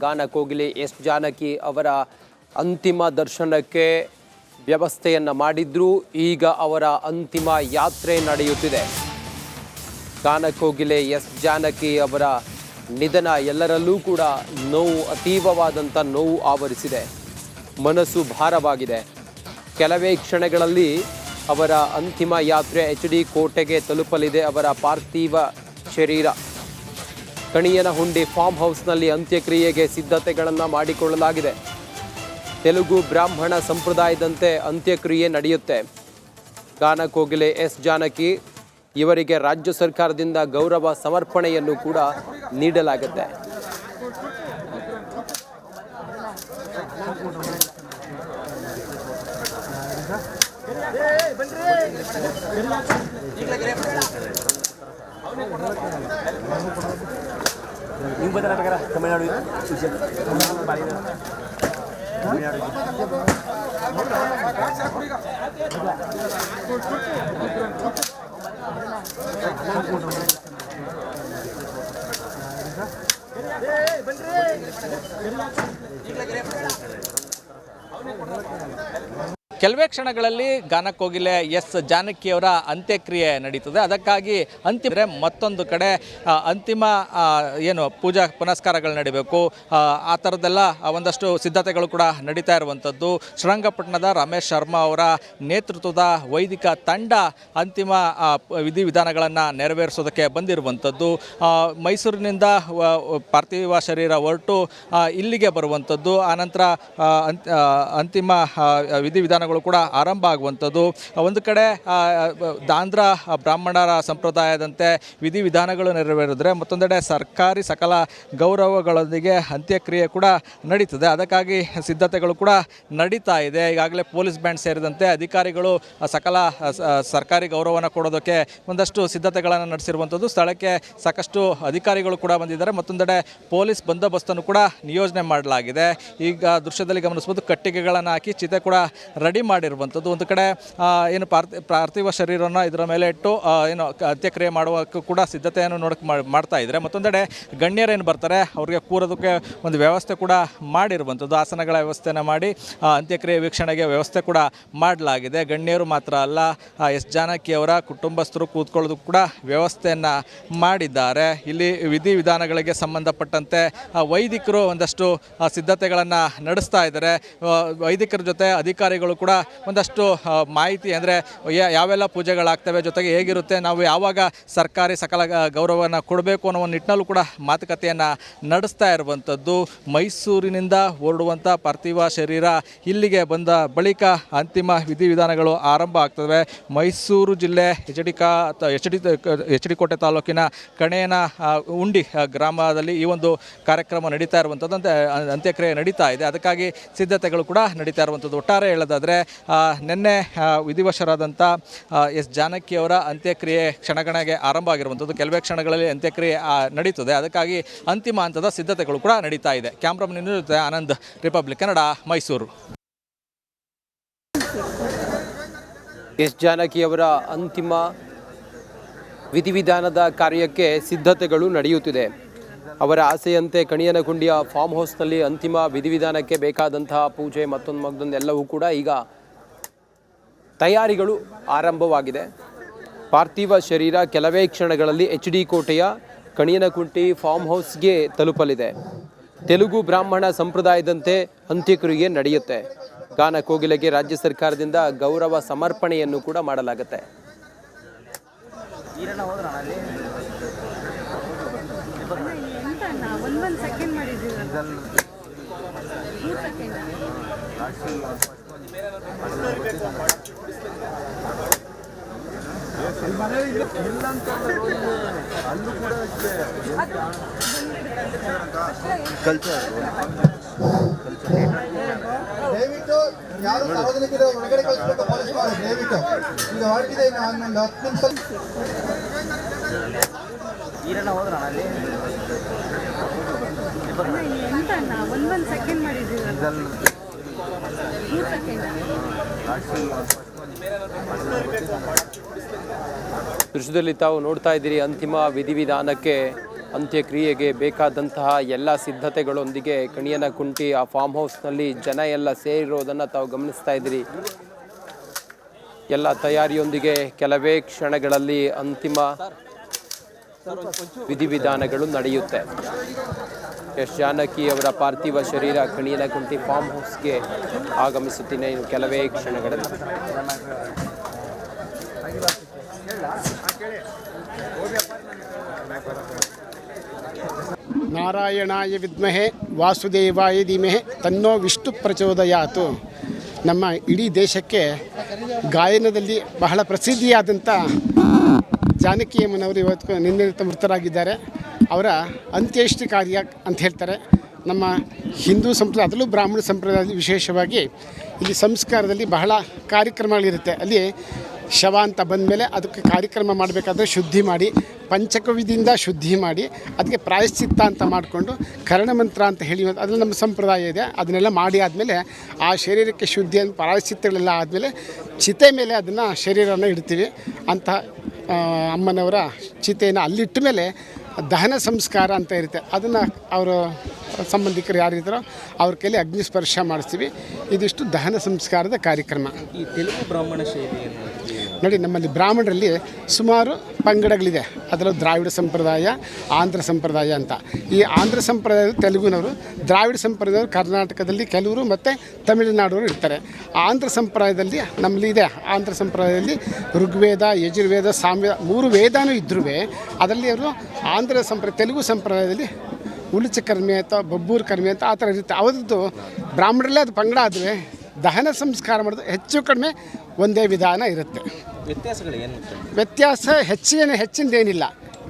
ಗಾನ ಕೋಗಿಲೆ ಎಸ್ ಜಾನಕಿ ಅವರ ಅಂತಿಮ ದರ್ಶನಕ್ಕೆ ವ್ಯವಸ್ಥೆಯನ್ನು ಮಾಡಿದ್ರು. ಈಗ ಅವರ ಅಂತಿಮ ಯಾತ್ರೆ ನಡೆಯುತ್ತಿದೆ. ಗಾನ ಕೋಗಿಲೆ ಎಸ್ ಜಾನಕಿ ಅವರ ನಿಧನ ಎಲ್ಲರಲ್ಲೂ ಕೂಡ ನೋವು, ಅತೀವವಾದಂಥ ನೋವು ಆವರಿಸಿದೆ. ಮನಸ್ಸು ಭಾರವಾಗಿದೆ. ಕೆಲವೇ ಕ್ಷಣಗಳಲ್ಲಿ ಅವರ ಅಂತಿಮ ಯಾತ್ರೆ HD ಕೋಟೆಗೆ ತಲುಪಲಿದೆ. ಅವರ ಪಾರ್ಥಿವ ಶರೀರ ಕಣಿಯನಹುಂಡಿ ಫಾರ್ಮ್ ಹೌಸ್ನಲ್ಲಿ ಅಂತ್ಯಕ್ರಿಯೆಗೆ ಸಿದ್ಧತೆಗಳನ್ನು ಮಾಡಿಕೊಳ್ಳಲಾಗಿದೆ. ತೆಲುಗು ಬ್ರಾಹ್ಮಣ ಸಂಪ್ರದಾಯದಂತೆ ಅಂತ್ಯಕ್ರಿಯೆ ನಡೆಯುತ್ತೆ. ಗಾನ ಕೋಗಿಲೆ ಎಸ್ ಜಾನಕಿ ಇವರಿಗೆ ರಾಜ್ಯ ಸರ್ಕಾರದಿಂದ ಗೌರವ ಸಮರ್ಪಣೆಯನ್ನು ಕೂಡ ನೀಡಲಾಗುತ್ತೆ. ಕೆಲವೇ ಕ್ಷಣಗಳಲ್ಲಿ ಗಾನ ಕೋಗಿಲೆ ಎಸ್ ಜಾನಕಿಯವರ ಅಂತ್ಯಕ್ರಿಯೆ ನಡೀತದೆ. ಅದಕ್ಕಾಗಿ ಮತ್ತೊಂದು ಕಡೆ ಅಂತಿಮ ಏನು ಪೂಜಾ ಪುನಸ್ಕಾರಗಳು ನಡೀಬೇಕು, ಆ ಥರದ್ದೆಲ್ಲ ಒಂದಷ್ಟು ಸಿದ್ಧತೆಗಳು ಕೂಡ ನಡೀತಾ ಇರುವಂಥದ್ದು. ಶ್ರೀರಂಗಪಟ್ಟಣದ ರಮೇಶ್ ಶರ್ಮಾ ಅವರ ನೇತೃತ್ವದ ವೈದಿಕ ತಂಡ ಅಂತಿಮ ವಿಧಿವಿಧಾನಗಳನ್ನು ನೆರವೇರಿಸೋದಕ್ಕೆ ಬಂದಿರುವಂಥದ್ದು. ಮೈಸೂರಿನಿಂದ ಪಾರ್ಥಿವ ಶರೀರ ಹೊರಟು ಇಲ್ಲಿಗೆ ಬರುವಂಥದ್ದು. ಆನಂತರ ಅಂತಿಮ ವಿಧಿವಿಧಾನಗಳು ಕೂಡ ಆರಂಭ ಆಗುವಂಥದ್ದು. ಒಂದು ಕಡೆ ಆಂಧ್ರ ಬ್ರಾಹ್ಮಣರ ಸಂಪ್ರದಾಯದಂತೆ ವಿಧಿವಿಧಾನಗಳು ನೆರವೇರಿದ್ರೆ, ಮತ್ತೊಂದೆಡೆ ಸರ್ಕಾರಿ ಸಕಲ ಗೌರವಗಳೊಂದಿಗೆ ಅಂತ್ಯಕ್ರಿಯೆ ಕೂಡ ನಡೀತದೆ. ಅದಕ್ಕಾಗಿ ಸಿದ್ಧತೆಗಳು ಕೂಡ ನಡೀತಾ ಇದೆ. ಈಗಾಗಲೇ ಪೊಲೀಸ್ ಬ್ಯಾಂಡ್ ಸೇರಿದಂತೆ ಅಧಿಕಾರಿಗಳು ಸಕಲ ಸರ್ಕಾರಿ ಗೌರವನ ಕೊಡೋದಕ್ಕೆ ಒಂದಷ್ಟು ಸಿದ್ಧತೆಗಳನ್ನು ನಡೆಸಿರುವಂಥದ್ದು. ಸ್ಥಳಕ್ಕೆ ಸಾಕಷ್ಟು ಅಧಿಕಾರಿಗಳು ಕೂಡ ಬಂದಿದ್ದಾರೆ. ಮತ್ತೊಂದೆಡೆ ಪೊಲೀಸ್ ಬಂದೋಬಸ್ತನ್ನು ಕೂಡ ನಿಯೋಜನೆ ಮಾಡಲಾಗಿದೆ. ಈಗ ದೃಶ್ಯದಲ್ಲಿ ಗಮನಿಸಬಹುದು, ಕಟ್ಟಿಗೆಗಳನ್ನು ಹಾಕಿ ಚಿತೆ ಕೂಡ ರೆಡಿ ಮಾಡಿರುವಂಥದ್ದು. ಒಂದು ಕಡೆ ಏನು ಪಾರ್ಥಿವ ಶರೀರವನ್ನು ಇದರ ಮೇಲೆ ಇಟ್ಟು ಏನು ಅಂತ್ಯಕ್ರಿಯೆ ಮಾಡುವಕ್ಕೂ ಕೂಡ ಸಿದ್ಧತೆಯನ್ನು ಮಾಡ್ತಾ ಇದ್ದಾರೆ. ಮತ್ತೊಂದೆಡೆ ಗಣ್ಯರೇನು ಬರ್ತಾರೆ ಅವರಿಗೆ ಕೂರೋದಕ್ಕೆ ಒಂದು ವ್ಯವಸ್ಥೆ ಕೂಡ ಮಾಡಿರುವಂಥದ್ದು. ಆಸನಗಳ ವ್ಯವಸ್ಥೆಯನ್ನು ಮಾಡಿ ಅಂತ್ಯಕ್ರಿಯೆ ವೀಕ್ಷಣೆಗೆ ವ್ಯವಸ್ಥೆ ಕೂಡ ಮಾಡಲಾಗಿದೆ. ಗಣ್ಯರು ಮಾತ್ರ ಅಲ್ಲ, ಎಸ್ ಜಾನಕಿ ಅವರ ಕುಟುಂಬಸ್ಥರು ಕೂತ್ಕೊಳ್ಳೋದಕ್ಕೂ ಕೂಡ ವ್ಯವಸ್ಥೆಯನ್ನು ಮಾಡಿದ್ದಾರೆ. ಇಲ್ಲಿ ವಿಧಿವಿಧಾನಗಳಿಗೆ ಸಂಬಂಧಪಟ್ಟಂತೆ ವೈದಿಕರು ಒಂದಷ್ಟು ಸಿದ್ಧತೆಗಳನ್ನು ನಡೆಸ್ತಾ ಇದ್ದಾರೆ. ವೈದಿಕರ ಜೊತೆ ಅಧಿಕಾರಿಗಳು ಕೂಡ ಒಂದಷ್ಟು ಮಾಹಿತಿ, ಅಂದರೆ ಯಾವೆಲ್ಲ ಪೂಜೆಗಳಾಗ್ತವೆ, ಜೊತೆಗೆ ಹೇಗಿರುತ್ತೆ, ನಾವು ಯಾವಾಗ ಸರ್ಕಾರಿ ಸಕಲ ಗೌರವವನ್ನು ಕೊಡಬೇಕು ಅನ್ನೋ ಒಂದು ನಿಟ್ಟಿನಲ್ಲೂ ಕೂಡ ಮಾತುಕತೆಯನ್ನು ನಡೆಸ್ತಾ ಇರುವಂಥದ್ದು. ಮೈಸೂರಿನಿಂದ ಹೊರಡುವಂಥ ಪಾರ್ಥಿವ ಶರೀರ ಇಲ್ಲಿಗೆ ಬಂದ ಬಳಿಕ ಅಂತಿಮ ವಿಧಿವಿಧಾನಗಳು ಆರಂಭ ಆಗ್ತವೆ. ಮೈಸೂರು ಜಿಲ್ಲೆ HD ಕೋಟೆ ತಾಲೂಕಿನ ಕಣೇನ ಉಂಡಿ ಗ್ರಾಮದಲ್ಲಿ ಈ ಒಂದು ಕಾರ್ಯಕ್ರಮ ನಡೀತಾ ಇರುವಂಥದ್ದು, ಅಂತ್ಯಕ್ರಿಯೆ ನಡೀತಾ ಇದೆ. ಅದಕ್ಕಾಗಿ ಸಿದ್ಧತೆಗಳು ಕೂಡ ನಡೀತಾ ಇರುವಂಥದ್ದು. ಒಟ್ಟಾರೆ ಹೇಳೋದಾದರೆ ನಿನ್ನೆ ವಿಧಿವಶರಾದಂಥ ಎಸ್ ಜಾನಕಿ ಅವರ ಅಂತ್ಯಕ್ರಿಯೆ ಕ್ಷಣಗಣನೆಗೆ ಆರಂಭ ಆಗಿರುವಂಥದ್ದು. ಕೆಲವೇ ಕ್ಷಣಗಳಲ್ಲಿ ಅಂತ್ಯಕ್ರಿಯೆ ನಡೀತದೆ. ಅದಕ್ಕಾಗಿ ಅಂತಿಮ ಹಂತದ ಸಿದ್ಧತೆಗಳು ಕೂಡ ನಡೀತಾ ಇದೆ. ಕ್ಯಾಮ್ರಾಮನ್ ಜೊತೆ ಆನಂದ್, ರಿಪಬ್ಲಿಕ್ ಕನ್ನಡ, ಮೈಸೂರು. ಎಸ್ ಜಾನಕಿ ಅವರ ಅಂತಿಮ ವಿಧಿವಿಧಾನದ ಕಾರ್ಯಕ್ಕೆ ಸಿದ್ಧತೆಗಳು ನಡೆಯುತ್ತಿದೆ. ಅವರ ಆಸೆಯಂತೆ ಕಣಿಯನಗುಂಡಿಯ ಫಾರ್ಮ್ ಹೌಸ್ನಲ್ಲಿ ಅಂತಿಮ ವಿಧಿವಿಧಾನಕ್ಕೆ ಬೇಕಾದಂತಹ ಪೂಜೆ ಮತ್ತೊಂದು ಎಲ್ಲವೂ ಕೂಡ ಈಗ ತಯಾರಿಗಳು ಆರಂಭವಾಗಿದೆ. ಪಾರ್ಥಿವ ಶರೀರ ಕೆಲವೇ ಕ್ಷಣಗಳಲ್ಲಿ HD ಕೋಟೆಯ ಕಣಿಯನಗುಂಡಿ ಫಾರ್ಮ್ ಹೌಸ್ಗೆ ತಲುಪಲಿದೆ. ತೆಲುಗು ಬ್ರಾಹ್ಮಣ ಸಂಪ್ರದಾಯದಂತೆ ಅಂತ್ಯಕ್ರಿಯೆ ನಡೆಯುತ್ತೆ. ಗಾನ ಕೋಗಿಲೆಗೆ ರಾಜ್ಯ ಸರ್ಕಾರದಿಂದ ಗೌರವ ಸಮರ್ಪಣೆಯನ್ನು ಕೂಡ ಮಾಡಲಾಗುತ್ತೆ. ದಯವಿಟ್ಟು ಯಾರು ಸಾರ್ವಜನಿಕರು ಹೊರಗಡೆ ಕಳಿಸಬೇಕು, ಪೊಲೀಸ್ ಮಾಡಿ ದಯವಿಟ್ಟು. ಈಗ ಹೊರಟಿದೆ, ಇನ್ನೊಂದು 10 ನಿಮಿಷ ಒಂದೊಂದು ಸೆಕೆಂಡ್ ಮಾಡಿದ್ದೀವಿ. ದೃಶ್ಯದಲ್ಲಿ ತಾವು ನೋಡ್ತಾ ಇದ್ದೀರಿ, ಅಂತಿಮ ವಿಧಿವಿಧಾನಕ್ಕೆ ಅಂತ್ಯಕ್ರಿಯೆಗೆ ಬೇಕಾದಂತಹ ಎಲ್ಲ ಸಿದ್ಧತೆಗಳೊಂದಿಗೆ ಕಣಿಯನಕುಂಟಿ ಆ ಫಾರ್ಮ್ ಹೌಸ್ನಲ್ಲಿ ಜನ ಎಲ್ಲ ಸೇರಿರೋದನ್ನು ತಾವು ಗಮನಿಸ್ತಾ ಇದ್ದೀರಿ. ಎಲ್ಲ ತಯಾರಿಯೊಂದಿಗೆ ಕೆಲವೇ ಕ್ಷಣಗಳಲ್ಲಿ ಅಂತಿಮ ವಿಧಿವಿಧಾನಗಳು ನಡೆಯುತ್ತೆ. ಎಸ್ ಜಾನಕಿ ಅವರ ಪಾರ್ಥಿವ ಶರೀರ ಕಣಿಯನಕುಂಟಿ ಫಾರ್ಮ್ ಹೌಸ್ಗೆ ಆಗಮಿಸುತ್ತೀನಿ ಇನ್ನು ಕೆಲವೇ ಕ್ಷಣಗಳಲ್ಲಿ. ನಾರಾಯಣಾಯ ವಿದ್ಮಹೆ ವಾಸುದೇವಾಯ ಧೀಮಹಿ ತನ್ನೋ ವಿಷ್ಣು ಪ್ರಚೋದಯಾತು. ನಮ್ಮ ಇಡೀ ದೇಶಕ್ಕೆ ಗಾಯನದಲ್ಲಿ ಬಹಳ ಪ್ರಸಿದ್ಧಿಯಾದಂಥ ಜಾನಕಿಯಮ್ಮನವರು ಇವತ್ತು ನಿನ್ನೆ ಮೃತರಾಗಿದ್ದಾರೆ. ಅವರ ಅಂತ್ಯೇಷ್ಟಿ ಕಾರ್ಯ ಅಂತ ಹೇಳ್ತಾರೆ. ನಮ್ಮ ಹಿಂದೂ ಸಂಪ್ರದಾಯ, ಅದರಲ್ಲೂ ಬ್ರಾಹ್ಮಣ ಸಂಪ್ರದಾಯದಲ್ಲಿ ವಿಶೇಷವಾಗಿ ಇಲ್ಲಿ ಸಂಸ್ಕಾರದಲ್ಲಿ ಬಹಳ ಕಾರ್ಯಕ್ರಮಗಳಿರುತ್ತೆ. ಅಲ್ಲಿ ಶವ ಅಂತ ಬಂದಮೇಲೆ ಅದಕ್ಕೆ ಕಾರ್ಯಕ್ರಮ ಮಾಡಬೇಕಾದ್ರೆ ಶುದ್ಧಿ ಮಾಡಿ, ಪಂಚಕವಿಧಿಯಿಂದ ಶುದ್ಧಿ ಮಾಡಿ, ಅದಕ್ಕೆ ಪ್ರಾಯಶ್ಚಿತ್ತ ಅಂತ ಮಾಡಿಕೊಂಡು ಕರ್ಣಮಂತ್ರ ಅಂತ ಹೇಳಿ ಅದರಲ್ಲಿ ನಮ್ಮ ಸಂಪ್ರದಾಯ ಇದೆ. ಅದನ್ನೆಲ್ಲ ಮಾಡಿ ಆದಮೇಲೆ ಆ ಶರೀರಕ್ಕೆ ಶುದ್ಧಿ ಅಂತ ಪ್ರಾಯಶ್ಚಿತ್ತಗಳೆಲ್ಲ ಆದಮೇಲೆ ಚಿತೆ ಮೇಲೆ ಅದನ್ನು ಶರೀರನ ಇಡ್ತೀವಿ. ಅಂತ ಅಮ್ಮನವರ ಚಿತೆಯನ್ನು ಅಲ್ಲಿಟ್ಟ ಮೇಲೆ ದಹನ ಸಂಸ್ಕಾರ ಅಂತ ಇರುತ್ತೆ. ಅದನ್ನು ಅವರ ಸಂಬಂಧಿಕರು ಯಾರಿದ್ದಾರೋ ಅವ್ರ ಕೈಲಿ ಅಗ್ನಿ ಸ್ಪರ್ಶ ಮಾಡಿಸ್ತೀವಿ. ಇದಿಷ್ಟು ದಹನ ಸಂಸ್ಕಾರದ ಕಾರ್ಯಕ್ರಮ. ಈ ತೆಲುಗು ಬ್ರಾಹ್ಮಣ ಶೈಲಿ ನೋಡಿ, ನಮ್ಮಲ್ಲಿ ಬ್ರಾಹ್ಮಣರಲ್ಲಿ ಸುಮಾರು ಪಂಗಡಗಳಿದೆ. ಅದರಲ್ಲೂ ದ್ರಾವಿಡ ಸಂಪ್ರದಾಯ, ಆಂಧ್ರ ಸಂಪ್ರದಾಯ ಅಂತ. ಈ ಆಂಧ್ರ ಸಂಪ್ರದಾಯದ ತೆಲುಗುನವರು, ದ್ರಾವಿಡ ಸಂಪ್ರದಾಯದವರು ಕರ್ನಾಟಕದಲ್ಲಿ ಕೆಲವರು ಮತ್ತು ತಮಿಳುನಾಡವರು ಇರ್ತಾರೆ. ಆಂಧ್ರ ಸಂಪ್ರದಾಯದಲ್ಲಿ ನಮ್ಮಲ್ಲಿ ಇದೆ. ಆಂಧ್ರ ಸಂಪ್ರದಾಯದಲ್ಲಿ ಋಗ್ವೇದ, ಯಜುರ್ವೇದ, ಸಾಮವೇದ 3 ವೇದನೂ ಇದ್ರೂ ಅದರಲ್ಲಿ ಅವರು ತೆಲುಗು ಸಂಪ್ರದಾಯದಲ್ಲಿ ಉಳುಚ ಕರ್ಮೆ ಅಥವಾ ಬಬ್ಬೂರು ಕರ್ಮೆ ಅಂತ ಆ ಥರ ಇರುತ್ತೆ. ಅವ್ರದ್ದು ಬ್ರಾಹ್ಮಣರಲ್ಲೇ ಅದು ಪಂಗಡ ಆದರೆ ದಹನ ಸಂಸ್ಕಾರ ಮಾಡೋದು ಹೆಚ್ಚು ಕಡಿಮೆ ಒಂದೇ ವಿಧಾನ ಇರುತ್ತೆ. ವ್ಯತ್ಯಾಸಗಳು ಏನು? ವ್ಯತ್ಯಾಸ ಹೆಚ್ಚಿನದೇನಿಲ್ಲ.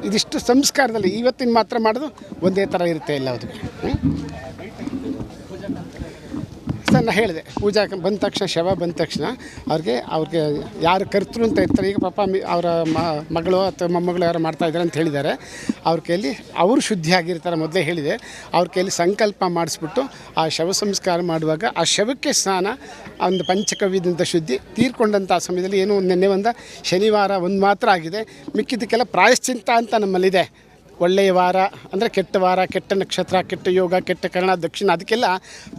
ಇದಿಷ್ಟು ಸಂಸ್ಕಾರದಲ್ಲಿ ಇವತ್ತಿನ ಮಾತ್ರ ಮಾಡೋದು ಒಂದೇ ಥರ ಇರುತ್ತೆ ಎಲ್ಲದೂ. ಸರ್ ನಾನು ಹೇಳಿದೆ, ಪೂಜಾ ಬಂದ ತಕ್ಷಣ, ಶವ ಬಂದ ತಕ್ಷಣ ಅವ್ರಿಗೆ ಯಾರು ಕರ್ತೃ ಅಂತ ಇರ್ತಾರೆ. ಈಗ ಪಾಪ ಅವರ ಮಗಳು ಅಥವಾ ಮೊಮ್ಮಗಳು ಯಾರು ಮಾಡ್ತಾಯಿದ್ದಾರೆ ಅಂತ ಹೇಳಿದ್ದಾರೆ. ಅವ್ರ ಕೈಯಲ್ಲಿ ಅವರು ಶುದ್ಧಿಯಾಗಿರ್ತಾರೆ. ಮೊದಲೇ ಹೇಳಿದೆ, ಅವ್ರ ಕೈಯಲ್ಲಿ ಸಂಕಲ್ಪ ಮಾಡಿಸ್ಬಿಟ್ಟು ಆ ಶವ ಸಂಸ್ಕಾರ ಮಾಡುವಾಗ ಆ ಶವಕ್ಕೆ ಸ್ನಾನ, ಒಂದು ಪಂಚಕವ್ಯದಿಂದ ಶುದ್ಧಿ, ತೀರ್ಕೊಂಡಂಥ ಸಮಯದಲ್ಲಿ ಏನು ನಿನ್ನೆ ಶನಿವಾರ ಒಂದು ಮಾತ್ರ ಆಗಿದೆ. ಮಿಕ್ಕಿದ್ದಕ್ಕೆಲ್ಲ ಪ್ರಾಯಶ್ಚಿತ್ತ ಅಂತ ನಮ್ಮಲ್ಲಿದೆ. ಒಳ್ಳೆಯ ವಾರ ಅಂದರೆ ಕೆಟ್ಟ ವಾರ, ಕೆಟ್ಟ ನಕ್ಷತ್ರ, ಕೆಟ್ಟ ಯೋಗ, ಕೆಟ್ಟ ಕರ್ಣ, ದಕ್ಷಿಣ, ಅದಕ್ಕೆಲ್ಲ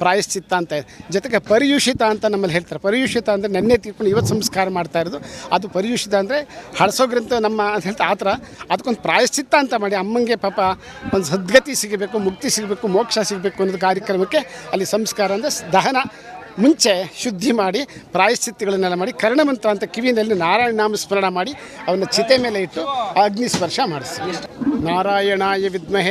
ಪ್ರಾಯಶ್ಚಿತ್ತ ಅಂತ. ಜೊತೆಗೆ ಪರಿಯುಷಿತ ಅಂತ ನಮ್ಮಲ್ಲಿ ಹೇಳ್ತಾರೆ. ಪರಿಯುಷಿತ ಅಂದರೆ ನೆನ್ನೆ ತೀರ್ಕೊಂಡು ಇವತ್ತು ಸಂಸ್ಕಾರ ಮಾಡ್ತಾ ಇರೋದು. ಅದು ಪರಿಯುಷಿತ ಅಂದರೆ ಹಳಸೋಗ್ರಂತ ನಮ್ಮ ಅಂತ ಹೇಳ್ತಾ ಆ ಥರ ಅದಕ್ಕೊಂದು ಪ್ರಾಯಶ್ಚಿತ್ತ ಅಂತ ಮಾಡಿ ಅಮ್ಮಂಗೆ ಪಾಪ ಒಂದು ಸದ್ಗತಿ ಸಿಗಬೇಕು, ಮುಕ್ತಿ ಸಿಗಬೇಕು, ಮೋಕ್ಷ ಸಿಗಬೇಕು ಅನ್ನೋದು ಕಾರ್ಯಕ್ರಮಕ್ಕೆ ಅಲ್ಲಿ ಸಂಸ್ಕಾರ ಅಂದರೆ ದಹನ ಮುಂಚೆ ಶುದ್ಧಿ ಮಾಡಿ ಪ್ರಾಯಶ್ಚಿತ್ತಗಳನ್ನೆಲ್ಲ ಮಾಡಿ ಕರ್ಣಮಂತ್ರ ಅಂತ ಕಿವಿಯಲ್ಲಿ ನಾರಾಯಣ ನಾಮ ಸ್ಮರಣ ಮಾಡಿ ಅವನ್ನ ಚಿತೆ ಮೇಲೆ ಇಟ್ಟು ಅಗ್ನಿ ಸ್ಪರ್ಶ ಮಾಡಿಸಿ. ನಾರಾಯಣಾಯ ವಿದ್ಮಹೆ